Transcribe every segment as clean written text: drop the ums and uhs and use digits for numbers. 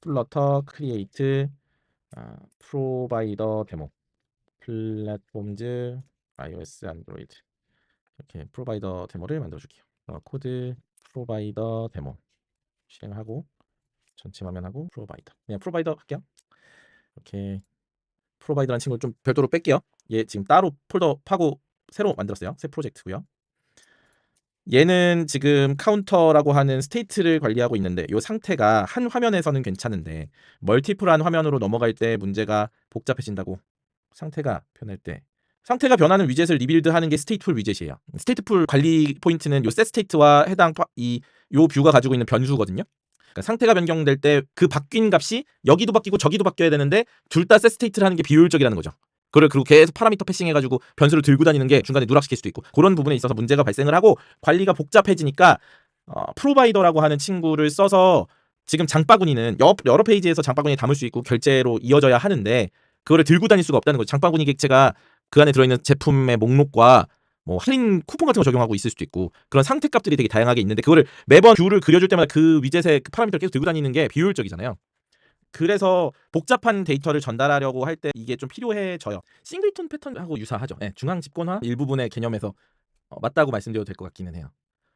플러터 크리에이트 프로바이더 데모 플랫폼즈 iOS 안드로이드 이렇게 프로바이더 데모를 만들어 줄게요. 코드 프로바이더 데모 실행하고 전체 화면하고 프로바이더 그냥 프로바이더 할게요. 이렇게 프로바이더라는 친구를 좀 별도로 뺄게요. 얘 지금 따로 폴더 파고 새로 만들었어요. 새 프로젝트고요. 얘는 지금 카운터라고 하는 스테이트를 관리하고 있는데 이 상태가 한 화면에서는 괜찮은데 멀티플한 화면으로 넘어갈 때 문제가 복잡해진다고. 상태가 변할 때 상태가 변하는 위젯을 리빌드하는 게 스테이트풀 위젯이에요. 스테이트풀 관리 포인트는 요 setState와 해당 요 뷰가 가지고 있는 변수거든요. 그러니까 상태가 변경될 때 그 바뀐 값이 여기도 바뀌고 저기도 바뀌어야 되는데 둘 다 setState를 하는 게 비효율적이라는 거죠. 그리고 계속 파라미터 패싱해가지고 변수를 들고 다니는 게 중간에 누락시킬 수도 있고 그런 부분에 있어서 문제가 발생을 하고 관리가 복잡해지니까 프로바이더라고 하는 친구를 써서 지금 장바구니는 여러 페이지에서 장바구니에 담을 수 있고 결제로 이어져야 하는데 그거를 들고 다닐 수가 없다는 거죠. 장바구니 객체가 그 안에 들어있는 제품의 목록과 뭐 할인 쿠폰 같은 거 적용하고 있을 수도 있고 그런 상태 값들이 되게 다양하게 있는데 그거를 매번 뷰를 그려줄 때마다 그 위젯의 그 파라미터를 계속 들고 다니는 게 비효율적이잖아요. 그래서 복잡한 데이터를 전달하려고 할 때 이게 좀 필요해져요. 싱글톤 패턴하고 유사하죠. 네, 중앙 집권화 일부분의 개념에서 맞다고 말씀드려도 될 것 같기는 해요.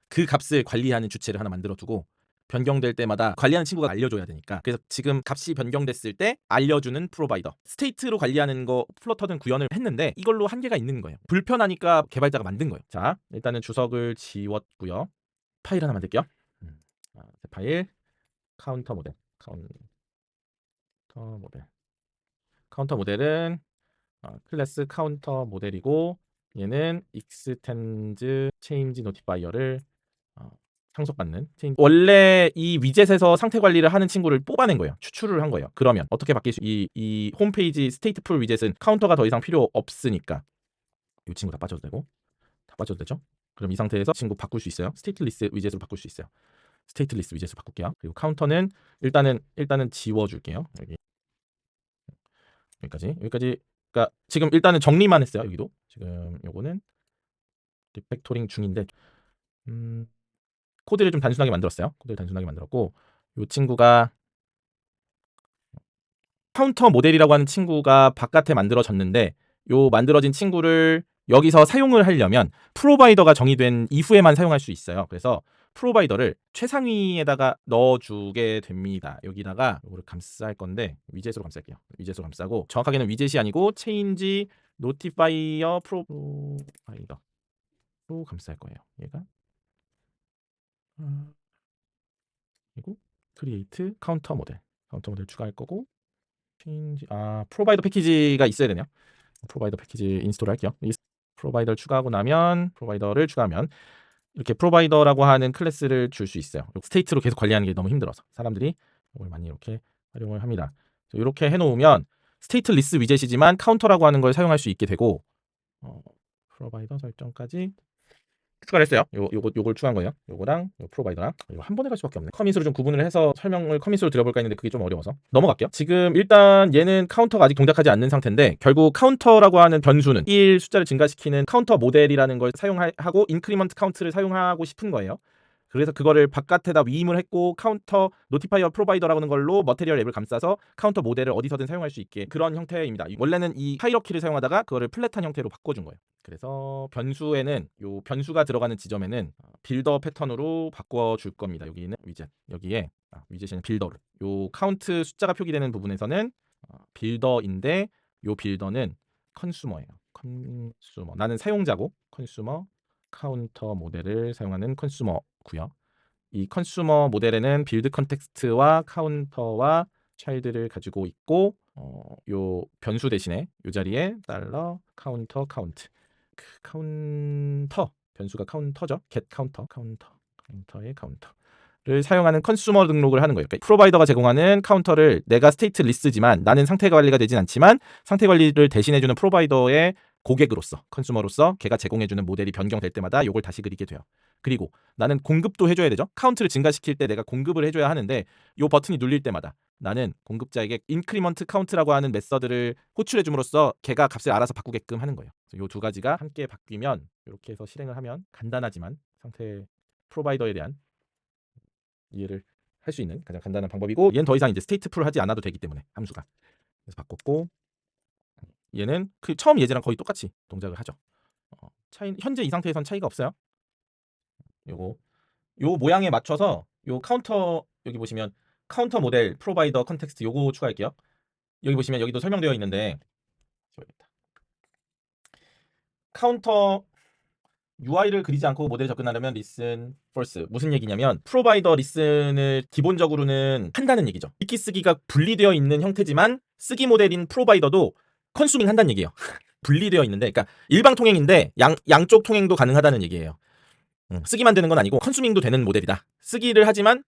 그 값을 관리하는 주체를 하나 만들어 두고 변경될 때마다 관리하는 친구가 알려줘야 되니까 그래서 지금 값이 변경됐을 때 알려주는 프로바이더 스테이트로 관리하는 거 플러터는 구현을 했는데 이걸로 한계가 있는 거예요. 불편하니까 개발자가 만든 거예요. 자 일단은 주석을 지웠고요. 파일 하나 만들게요. 파일 카운터 모델 카운터 모델은 클래스 카운터 모델이고 얘는 익스텐즈 체인지 노티파이어를 상속받는 원래 이 위젯에서 상태 관리를 하는 친구를 뽑아낸 거예요. 추출을 한 거예요. 그러면 어떻게 바뀔 수 이 홈페이지 스테이트풀 위젯은 카운터가 더 이상 필요 없으니까 이 친구 다 빠져도 되고 다 빠져도 되죠. 그럼 이 상태에서 친구 바꿀 수 있어요. 스테이트리스 위젯으로 바꿀 수 있어요. 스테이트리스 위젯으로 바꿀게요. 그리고 카운터는 일단은 지워줄게요. 여기까지. 그러니까 지금 일단은 정리만 했어요. 여기도 지금 요거는 리팩토링 중인데 코드를 좀 단순하게 만들었어요. 코드를 단순하게 만들었고 이 친구가 카운터 모델이라고 하는 친구가 바깥에 만들어졌는데 요 만들어진 친구를 여기서 사용을 하려면 프로바이더가 정의된 이후에만 사용할 수 있어요. 그래서 프로바이더를 최상위에다가 넣어주게 됩니다. 여기다가 이거를 감쌀 건데 위젯으로 감쌀게요. 위젯으로 감싸고 정확하게는 위젯이 아니고 체인지 노티파이어 프로바이더로 감쌀 거예요. 얘가 그리고 크리에이트 카운터 모델 추가할 거고 체인지 프로바이더 패키지가 있어야 되네요. 프로바이더 패키지 인스톨 할게요. 프로바이더를 추가하면 이렇게 프로바이더라고 하는 클래스를 줄 수 있어요. 스테이트로 계속 관리하는 게 너무 힘들어서 사람들이 이걸 많이 이렇게 활용을 합니다. 이렇게 해놓으면 스테이트리스 위젯이지만 카운터라고 하는 걸 사용할 수 있게 되고 프로바이더 설정까지 추가를 했어요. 요걸 추가한 거예요. 요거랑 요 프로바이더랑 이거 한 번에 갈 수밖에 없네. 커밋으로 좀 구분을 해서 설명을 커밋으로 드려볼까 했는데 그게 좀 어려워서 넘어갈게요. 지금 일단 얘는 카운터가 아직 동작하지 않는 상태인데 결국 카운터라고 하는 변수는 1 숫자를 증가시키는 카운터 모델이라는 걸 사용하고 인크리먼트 카운트를 사용하고 싶은 거예요. 그래서 그거를 바깥에다 위임을 했고 카운터 노티파이어 프로바이더라고 하는 걸로 머테리얼 앱을 감싸서 카운터 모델을 어디서든 사용할 수 있게 그런 형태입니다. 원래는 이 하이러키를 사용하다가 그거를 플랫한 형태로 바꿔준 거예요. 그래서 변수에는 요 변수가 들어가는 지점에는 빌더 패턴으로 바꿔줄 겁니다. 여기는 위젯 여기에 위젯에는 빌더를 요 카운트 숫자가 표기되는 부분에서는 빌더인데 요 빌더는 컨슈머예요. 컨슈머 나는 사용자고 컨슈머 카운터 모델을 사용하는 컨슈머고요. 이 컨슈머 모델에는 빌드 컨텍스트와 카운터와 차일드를 가지고 있고 요 변수 대신에 요 자리에 달러 카운터 카운트 그 카운터 변수가 카운터죠. get 카운터의 카운터를 사용하는 컨슈머 등록을 하는 거예요. 그러니까 프로바이더가 제공하는 카운터를 내가 스테이트 리스지만 나는 상태 관리가 되진 않지만 상태 관리를 대신해주는 프로바이더의 고객으로서 컨슈머로서 걔가 제공해주는 모델이 변경될 때마다 요걸 다시 그리게 돼요. 그리고 나는 공급도 해줘야 되죠. 카운트를 증가시킬 때 내가 공급을 해줘야 하는데 요 버튼이 눌릴 때마다 나는 공급자에게 인크리먼트 카운트라고 하는 메서드를 호출해 줌으로써 걔가 값을 알아서 바꾸게끔 하는 거예요. 요 두 가지가 함께 바뀌면 이렇게 해서 실행을 하면 간단하지만 상태 프로바이더에 대한 이해를 할 수 있는 가장 간단한 방법이고, 얘는 더 이상 이제 스테이트풀 하지 않아도 되기 때문에 함수가. 그래서 바꿨고, 얘는 그 처음 예제랑 거의 똑같이 동작을 하죠. 차이, 현재 이 상태에선 차이가 없어요. 요거 요 모양에 맞춰서 요 카운터, 여기 보시면 카운터 모델 프로바이더 컨텍스트 요거 추가할게요. 여기 보시면 여기도 설명되어 있는데, 카운터 UI를 그리지 않고 모델에 접근하려면 listen first. 무슨 얘기냐면 프로바이더 리슨을 기본적으로는 한다는 얘기죠. 읽기 쓰기가 분리되어 있는 형태지만 쓰기 모델인 프로바이더도 컨수밍 한다는 얘기예요. 분리되어 있는데, 그러니까 일방 통행인데 양쪽 통행도 가능하다는 얘기예요. 쓰기만 되는 건 아니고 컨수밍도 되는 모델이다. 쓰기를 하지만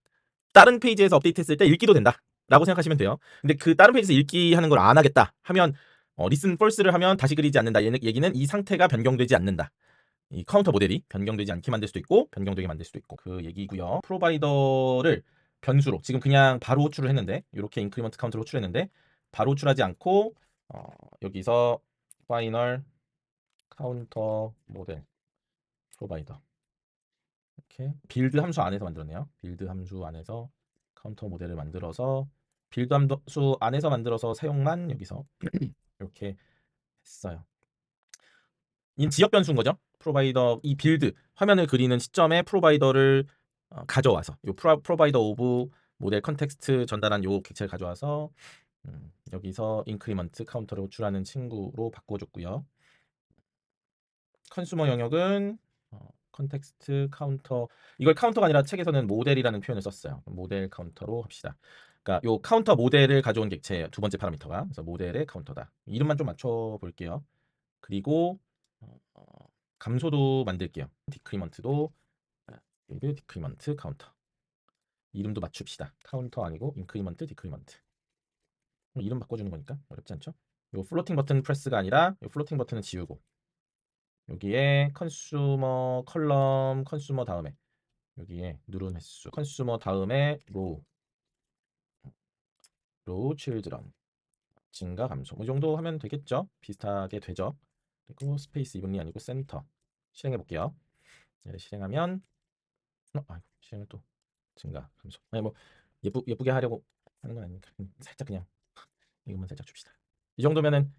다른 페이지에서 업데이트했을 때 읽기도 된다 라고 생각하시면 돼요. 근데 그 다른 페이지에서 읽기 하는 걸 안 하겠다 하면 listen first를 하면 다시 그리지 않는다. 얘기는 이 상태가 변경되지 않는다. 이 카운터 모델이 변경되지 않게 만들 수도 있고 변경되게 만들 수도 있고 그 얘기고요. 프로바이더를 변수로 지금 그냥 바로 호출을 했는데, 이렇게 인크리먼트 카운트를 호출했는데 바로 호출하지 않고 여기서 파이널 카운터 모델 프로바이더 이렇게 빌드 함수 안에서 만들었네요. 빌드 함수 안에서 카운터 모델을 만들어서 빌드 함수 안에서 만들어서 사용만 여기서 이렇게 했어요. 이 지역 변수인 거죠. 프로바이더 이 빌드 화면을 그리는 시점에 프로바이더를 가져와서 요 프로바이더 오브 모델 컨텍스트 전달한 요 객체를 가져와서 여기서 인크리먼트 카운터를 호출하는 친구로 바꿔줬고요. 컨슈머 영역은 컨텍스트 카운터, 이걸 카운터가 아니라 책에서는 모델이라는 표현을 썼어요. 모델 카운터로 합시다. 그러니까 요 카운터 모델을 가져온 객체 두 번째 파라미터가, 그래서 모델의 카운터다. 이름만 좀 맞춰 볼게요. 그리고 감소도 만들게요. 디크리먼트도 디크리먼트 카운터. 이름도 맞춥시다. 카운터 아니고 인크리먼트 디크리먼트. 이름 바꿔주는 거니까 어렵지 않죠? 요 플로팅 버튼 프레스가 아니라 요 플로팅 버튼은 지우고, 여기에 컨슈머 컬럼 컨슈머 다음에 여기에 누른 횟수 컨슈머 다음에 로우 칠드런 증가 감소, 이 정도 하면 되겠죠? 비슷하게 되죠? 그리고 스페이스 이분이 아니고 센터 실행해 볼게요. 네, 실행하면 실행을 또 증가 감소. 아니 뭐 예쁘게 하려고 하는 건 아니니까 살짝 그냥 이것만 살짝 줍시다. 이 정도면은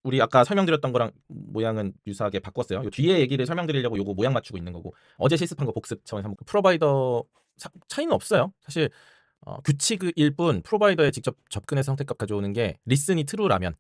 우리 아까 설명드렸던 거랑 모양은 유사하게 바꿨어요. 요 뒤에 얘기를 설명드리려고 요거 모양 맞추고 있는 거고, 어제 실습한 거 복습 차원에서 한번. 프로바이더 차이는 없어요. 사실 규칙일 뿐 프로바이더에 직접 접근해서 선택값 가져오는 게 리슨이 true라면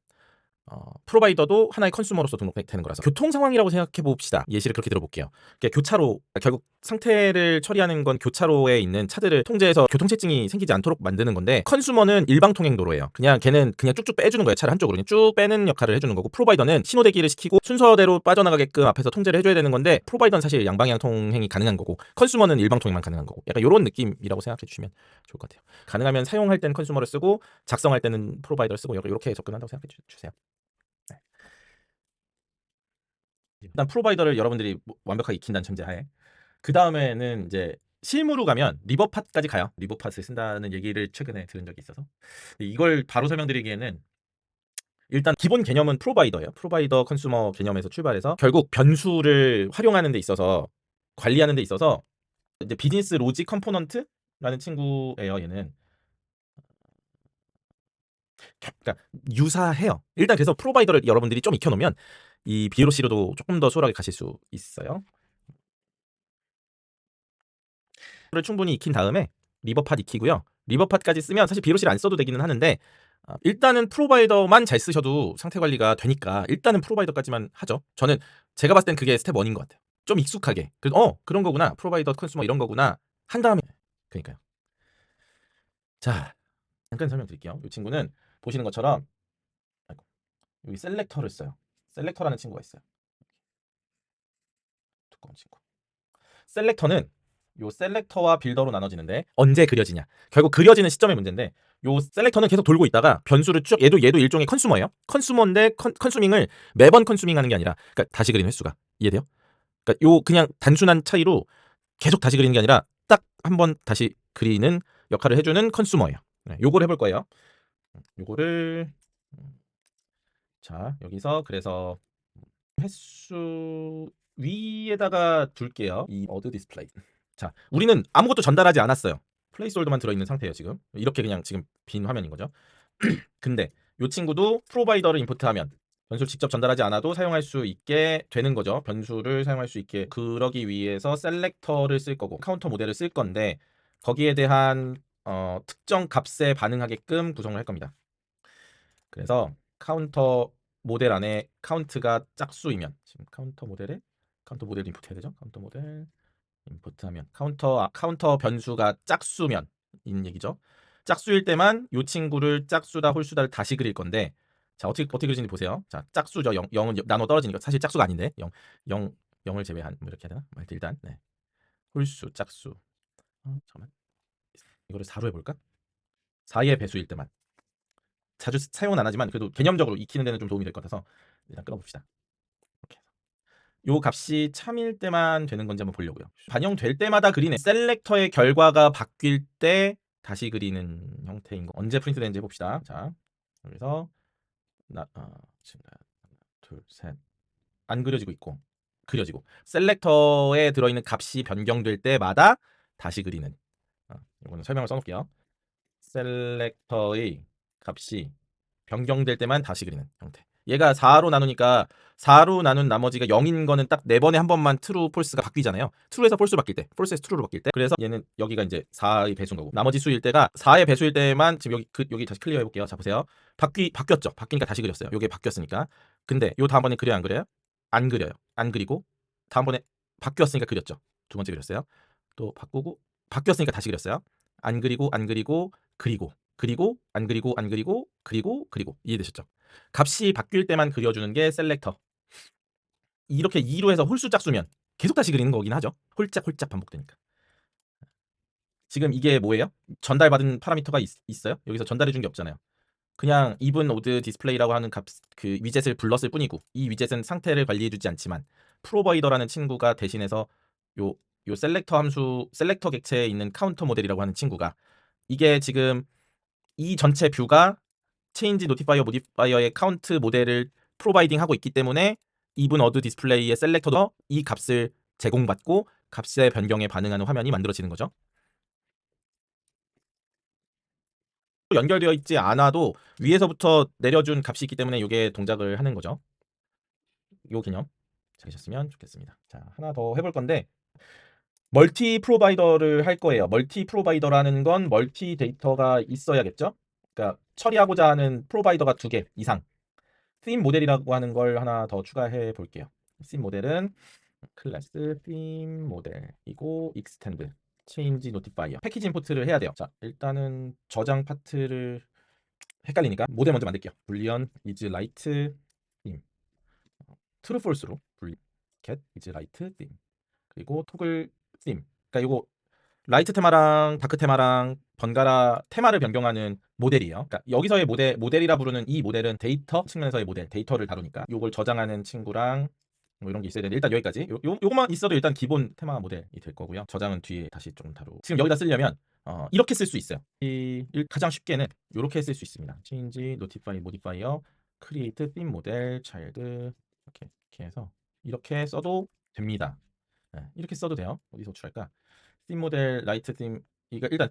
프로바이더도 하나의 컨슈머로서 등록되는 거라서 교통 상황이라고 생각해 봅시다. 예시를 그렇게 들어볼게요. 교차로, 결국 상태를 처리하는 건 교차로에 있는 차들을 통제해서 교통체증이 생기지 않도록 만드는 건데, 컨슈머는 일방 통행 도로예요. 그냥 걔는 그냥 쭉쭉 빼주는 거예요. 차를 한쪽으로 그냥 쭉 빼는 역할을 해주는 거고, 프로바이더는 신호 대기를 시키고 순서대로 빠져나가게끔 앞에서 통제를 해줘야 되는 건데, 프로바이더는 사실 양방향 통행이 가능한 거고 컨슈머는 일방 통행만 가능한 거고, 약간 이런 느낌이라고 생각해 주시면 좋을 것 같아요. 가능하면 사용할 때는 컨슈머를 쓰고 작성할 때는 프로바이더를 쓰고 이렇게 접근한다고 생각해 주세요. 일단 프로바이더를 여러분들이 완벽하게 익힌다는 전제하에, 그 다음에는 이제 실무로 가면 리버팟까지 가요. 리버팟을 쓴다는 얘기를 최근에 들은 적이 있어서 이걸 바로 설명드리기에는, 일단 기본 개념은 프로바이더예요. 프로바이더 컨슈머 개념에서 출발해서 결국 변수를 활용하는 데 있어서, 관리하는 데 있어서 이제 비즈니스 로직 컴포넌트라는 친구예요. 얘는 그러니까 유사해요. 일단 그래서 프로바이더를 여러분들이 좀 익혀놓으면 이 BLOC로도 조금 더 수월하게 가실 수 있어요. 를 충분히 익힌 다음에 리버팟 익히고요. 리버팟까지 쓰면 사실 BLOC를 안 써도 되기는 하는데, 일단은 프로바이더만 잘 쓰셔도 상태 관리가 되니까 일단은 프로바이더까지만 하죠. 저는 제가 봤을 땐 그게 스텝 1인 것 같아요. 좀 익숙하게. 그런 거구나. 프로바이더 컨슈머 이런 거구나 한 다음에. 그러니까요. 자, 잠깐 설명드릴게요. 이 친구는 보시는 것처럼 여기 셀렉터를 써요. 셀렉터라는 친구가 있어요. 두꺼운 친구. 셀렉터는 요 셀렉터와 빌더로 나눠지는데, 언제 그려지냐, 결국 그려지는 시점의 문제인데, 요 셀렉터는 계속 돌고 있다가 변수를 쭉, 얘도 일종의 컨슈머예요. 컨슈머인데 컨슈밍을 매번 컨슈밍하는 게 아니라, 그러니까 다시 그리는 횟수가 이해돼요? 그러니까 요 그냥 단순한 차이로 계속 다시 그리는 게 아니라 딱 한 번 다시 그리는 역할을 해주는 컨슈머예요. 요걸 해볼 거예요. 요거를 자 여기서 그래서 횟수 위에다가 둘게요. 이 어드 디스플레이 자, 우리는 아무것도 전달하지 않았어요. 플레이스홀더만 들어있는 상태예요. 지금 이렇게 그냥 지금 빈 화면인 거죠. 근데 이 친구도 프로바이더를 임포트하면 변수를 직접 전달하지 않아도 사용할 수 있게 되는 거죠. 변수를 사용할 수 있게. 그러기 위해서 셀렉터를 쓸 거고 카운터 모델을 쓸 건데 거기에 대한 특정 값에 반응하게끔 구성을 할 겁니다. 그래서 카운터 모델 안에 카운트가 짝수이면 지금 카운터 모델을 임포트해야 되죠. 카운터 모델 임포트하면 카운터 변수가 짝수면 인 얘기죠. 짝수일 때만 이 친구를 짝수다 홀수다를 다시 그릴 건데 자 어떻게 그리는지 보세요. 자 짝수죠. 0은 나눠 떨어지니까 사실 짝수가 아닌데 0을 제외한 뭐 이렇게 해야 되나? 일단 네. 홀수 짝수 잠깐만 이거를 4로 해볼까? 4의 배수일 때만 자주 사용은 안 하지만 그래도 개념적으로 익히는 데는 좀 도움이 될 것 같아서 일단 끊어봅시다. 이렇게 요 값이 참일 때만 되는 건지 한번 보려고요. 반영될 때마다 그리는 셀렉터의 결과가 바뀔 때 다시 그리는 형태인 거. 언제 프린트 되는지 해봅시다. 자, 여기서 지금 하나, 둘, 셋. 안 그려지고 있고 그려지고 셀렉터에 들어있는 값이 변경될 때마다 다시 그리는. 이거는 설명을 써놓을게요. 셀렉터의 값이 변경될 때만 다시 그리는 형태. 얘가 4로 나누니까 4로 나눈 나머지가 0인 거는 딱 4번에 한 번만 true, false가 바뀌잖아요. true에서 false로 바뀔 때, false에서 true로 바뀔 때. 그래서 얘는 여기가 이제 4의 배수인 거고 나머지 수일 때가 4의 배수일 때만 지금 여기 다시 클리어 해볼게요. 자 보세요. 바뀌었죠. 바뀌니까 다시 그렸어요. 요게 바뀌었으니까. 근데 요 다음번에 그려요 안 그려요? 안 그려요. 안 그리고 다음번에 바뀌었으니까 그렸죠. 두 번째 그렸어요. 또 바꾸고 바뀌었으니까 다시 그렸어요. 안 그리고 그리고 안 그리고 이해되셨죠? 값이 바뀔 때만 그려주는 게 셀렉터. 이렇게 2로 해서 홀수 짝수면 계속 다시 그리는 거긴 하죠. 홀짝 반복되니까. 지금 이게 뭐예요? 전달받은 파라미터가 있어요? 여기서 전달해 준 게 없잖아요. 그냥 even odd display라고 하는 그 위젯을 불렀을 뿐이고 이 위젯은 상태를 관리해 주지 않지만 프로바이더라는 친구가 대신해서 요 셀렉터 객체에 있는 카운터 모델이라고 하는 친구가 이게 지금 이 전체 뷰가 체인지 노티파이어 모디파이어의 카운트 모델을 프로바이딩 하고 있기 때문에 even odd 디스플레이의 셀렉터도 이 값을 제공받고 값의 변경에 반응하는 화면이 만들어지는 거죠. 연결되어 있지 않아도 위에서부터 내려준 값이 있기 때문에 이게 동작을 하는 거죠. 요 개념 잘 계셨으면 좋겠습니다. 자, 하나 더 해볼 건데 멀티 프로바이더를 할 거예요. 멀티 프로바이더라는 건 멀티 데이터가 있어야겠죠. 그러니까 처리하고자 하는 프로바이더가 2개 이상. theme 모델이라고 하는 걸 하나 더 추가해 볼게요. theme 모델은 클래스 theme 모델이고 extend change notifier 패키지 임포트를 해야 돼요. 자, 일단은 저장 파트를 헷갈리니까 모델 먼저 만들게요. boolean is right theme true false로 get is right theme 그리고 toggle theme 그러니까 이거 라이트 테마랑 다크 테마랑 번갈아 테마를 변경하는 모델이에요. 그러니까 여기서의 모델이라 부르는 이 모델은 데이터 측면에서의 모델, 데이터를 다루니까 요걸 저장하는 친구랑 뭐 이런 게 있어야 되는데 일단 여기까지 요것만 있어도 일단 기본 테마 모델이 될 거고요. 저장은 뒤에 다시 좀 다루고 지금 여기다 쓰려면 이렇게 쓸 수 있어요. 가장 쉽게는 이렇게 쓸 수 있습니다. change, notify, modifier, create, theme model, child 이렇게 해서 이렇게 써도 됩니다. 네, 이렇게 써도 돼요. 어디서 호출할까? theme 모델, 라이트 theme 이거 일단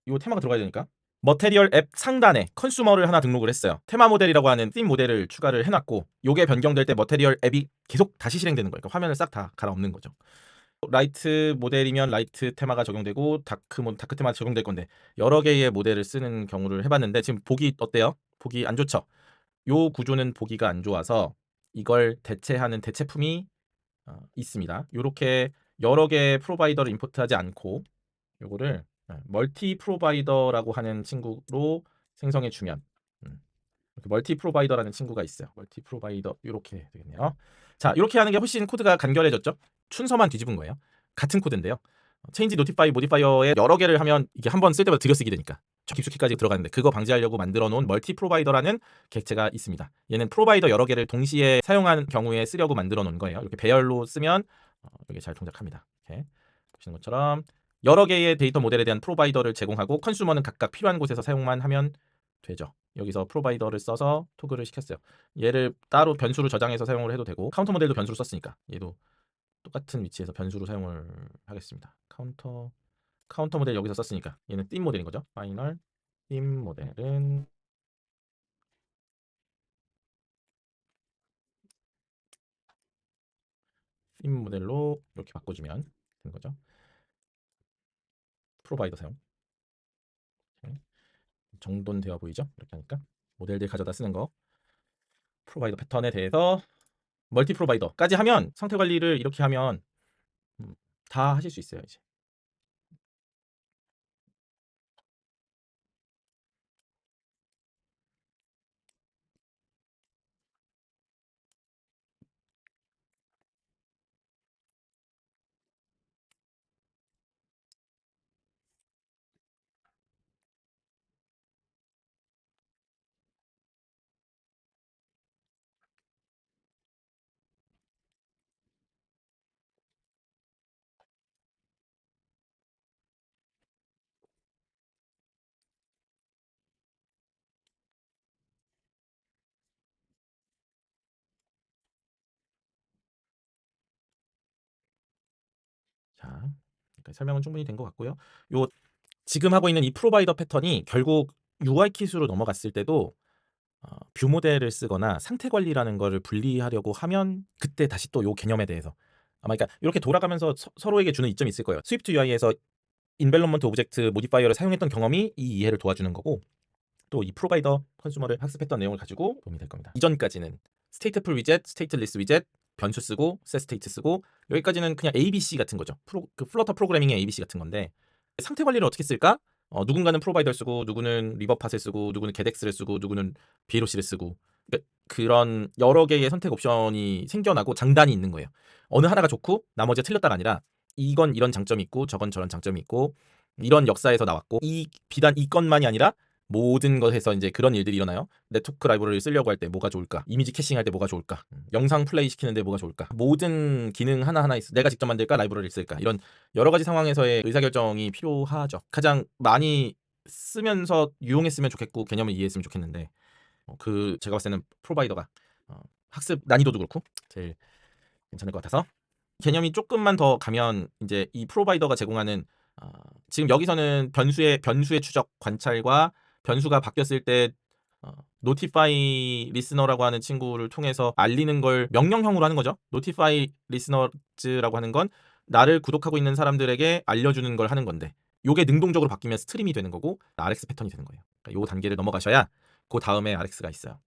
이 테마가 들어가야 되니까 머테리얼 앱 상단에 컨슈머를 하나 등록을 했어요. 테마 모델이라고 하는 theme 모델을 추가를 해놨고 요게 변경될 때 머테리얼 앱이 계속 다시 실행되는 거예요. 그러니까 화면을 싹 다 갈아엎는 거죠. 라이트 모델이면 라이트 테마가 적용되고 다크 테마 적용될 건데 여러 개의 모델을 쓰는 경우를 해봤는데 지금 보기 어때요? 보기 안 좋죠? 요 구조는 보기가 안 좋아서 이걸 대체하는 대체품이 있습니다. 요렇게 여러 개의 프로바이더를 임포트하지 않고 요거를 멀티 프로바이더라고 하는 친구로 생성해 주면 멀티 프로바이더라는 친구가 있어요. 멀티 프로바이더 이렇게 되겠네요. 자, 이렇게 하는 게 훨씬 코드가 간결해졌죠. 순서만 뒤집은 거예요. 같은 코드인데요. 체인지 노티파이 모디파이어에 여러 개를 하면 이게 한 번 쓸 때마다 들여쓰기 되니까 깊숙이까지 들어가는데 그거 방지하려고 만들어 놓은 멀티 프로바이더라는 객체가 있습니다. 얘는 프로바이더 여러 개를 동시에 사용하는 경우에 쓰려고 만들어 놓은 거예요. 이렇게 배열로 쓰면 이게 잘 동작합니다. 이렇게 보시는 것처럼 여러 개의 데이터 모델에 대한 프로바이더를 제공하고 컨슈머는 각각 필요한 곳에서 사용만 하면 되죠. 여기서 프로바이더를 써서 토글을 시켰어요. 얘를 따로 변수로 저장해서 사용을 해도 되고 카운터 모델도 변수로 썼으니까 얘도 똑같은 위치에서 변수로 사용을 하겠습니다. 카운터 모델 여기서 썼으니까 얘는 빔 모델인 거죠. 파이널 빔 모델은 빔 모델로 이렇게 바꿔주면 되는 거죠. 프로바이더 사용. 이렇게 정돈되어 보이죠? 이렇게 하니까 모델들 가져다 쓰는 거. 프로바이더 패턴에 대해서 멀티 프로바이더까지 하면 상태 관리를 이렇게 하면 다 하실 수 있어요 이제. 자, 그러니까 설명은 충분히 된 것 같고요. 요 지금 하고 있는 이 프로바이더 패턴이 결국 UI 킷으로 넘어갔을 때도 뷰 모델을 쓰거나 상태 관리라는 거를 분리하려고 하면 그때 다시 또 요 개념에 대해서 아마 그러니까 이렇게 돌아가면서 서로에게 주는 이점이 있을 거예요. 스위프트 UI에서 인벨롭먼트 오브젝트 모디파이어를 사용했던 경험이 이 이해를 도와주는 거고 또 이 프로바이더 컨슈머를 학습했던 내용을 가지고 도움이 될 겁니다. 이전까지는 스테이트풀 위젯, 스테이트리스 위젯, 변수 쓰고 셋 스테이트 쓰고 여기까지는 그냥 ABC 같은 거죠. 그 플러터 프로그래밍의 ABC 같은 건데 상태 관리를 어떻게 쓸까? 누군가는 프로바이더를 쓰고 누구는 리버팟을 쓰고 누구는 게덱스를 쓰고 누구는 BLOC를 쓰고 그러니까 그런 여러 개의 선택 옵션이 생겨나고 장단이 있는 거예요. 어느 하나가 좋고 나머지가 틀렸다가 아니라 이건 이런 장점이 있고 저건 저런 장점이 있고 이런 역사에서 나왔고 이 비단 이 건만이 아니라 모든 것에서 이제 그런 일들이 일어나요. 네트워크 라이브러리를 쓰려고 할 때 뭐가 좋을까? 이미지 캐싱할 때 뭐가 좋을까? 영상 플레이 시키는데 뭐가 좋을까? 모든 기능 하나하나 있어. 내가 직접 만들까? 라이브러리를 쓸까? 이런 여러 가지 상황에서의 의사결정이 필요하죠. 가장 많이 쓰면서 유용했으면 좋겠고 개념을 이해했으면 좋겠는데 그 제가 봤을 때는 프로바이더가 학습 난이도도 그렇고 제일 괜찮을 것 같아서 개념이 조금만 더 가면 이제 이 프로바이더가 제공하는 지금 여기서는 변수의 추적 관찰과 변수가 바뀌었을 때 노티파이 리스너라고 하는 친구를 통해서 알리는 걸 명령형으로 하는 거죠. 노티파이 리스너즈라고 하는 건 나를 구독하고 있는 사람들에게 알려주는 걸 하는 건데 요게 능동적으로 바뀌면 스트림이 되는 거고 RX 패턴이 되는 거예요. 그러니까 요 단계를 넘어가셔야 그 다음에 RX가 있어요.